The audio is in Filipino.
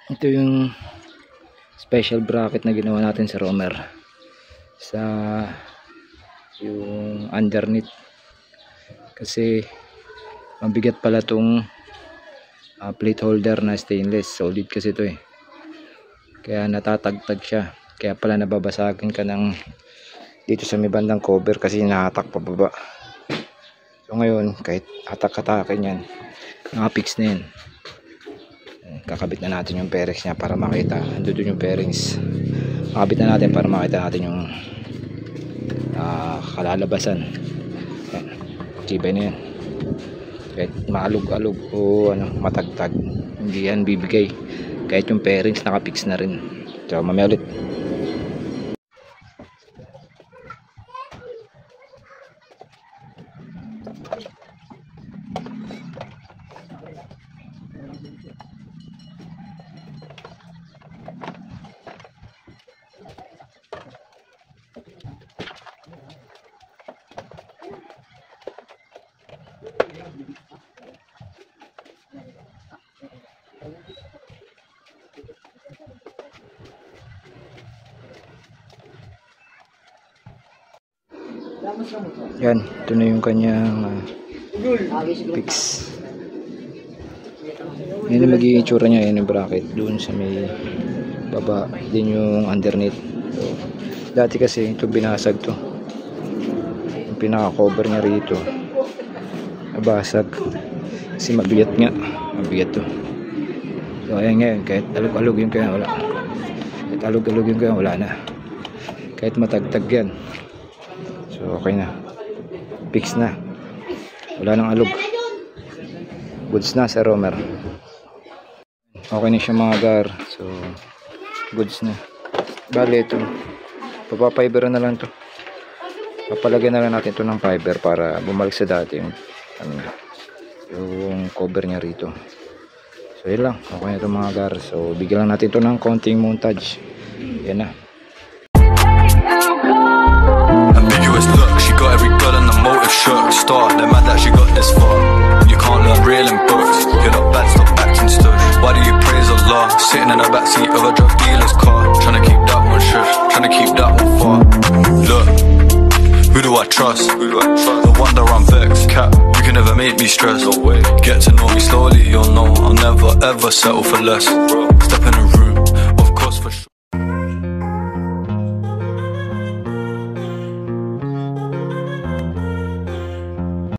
Ito yung special bracket na ginawa natin sa roamer, sa yung underneath, kasi mabigat pala tong plate holder na stainless, solid kasi ito eh, kaya natatagtag siya, kaya pala nababasagin ka ng dito sa may bandang cover kasi nahatak pababa. So ngayon kahit hatak-hatakin yan, nakapix na yan. Kakabit na natin yung bearings niya para makita. Andun yung bearings. Kakabit na natin para makita natin yung kalalabasan. Yan. Tibay na yan. Kahit maalog-alog o matagtag, hindi yan bibigay. Kahit yung bearings nakapix na rin. So mamaya ulit. Yan, ito na yung kanyang fix. Yan yung magiging itsura niya. Yan yung bracket doon sa may baba, din yung underneath. So, dati kasi ito binasag to, yung pinaka cover niya rito nabasag kasi mabigat nga, mabigat to. So ayan ngayon, kahit alog-alog yung kaya wala, kahit alog-alog yung kaya wala na, kahit matagtag yan. So okay na, fix na, wala nang alog, goods na sa roamer. Okay na siya mga gar, so goods na. Bale ito, papafiber na lang to, papalagyan na lang natin ito ng fiber para bumalik sa dati yung cover niya rito. So yun lang, okay na ito mga gar. So bigyan lang natin ito ng konting montage. Yan na. Got every girl in the motive shirt star. They're mad that she got this far. You can't learn real in books. You're not bad, stop acting stush. Why do you praise Allah? Sitting in the backseat of a drug dealer's car, trying to keep that one shush, trying to keep that one far. Look, who do I trust? No wonder I'm vexed. Cap, you can never make me stress. Get to know me slowly, you'll know I'll never ever settle for less. Step in the room,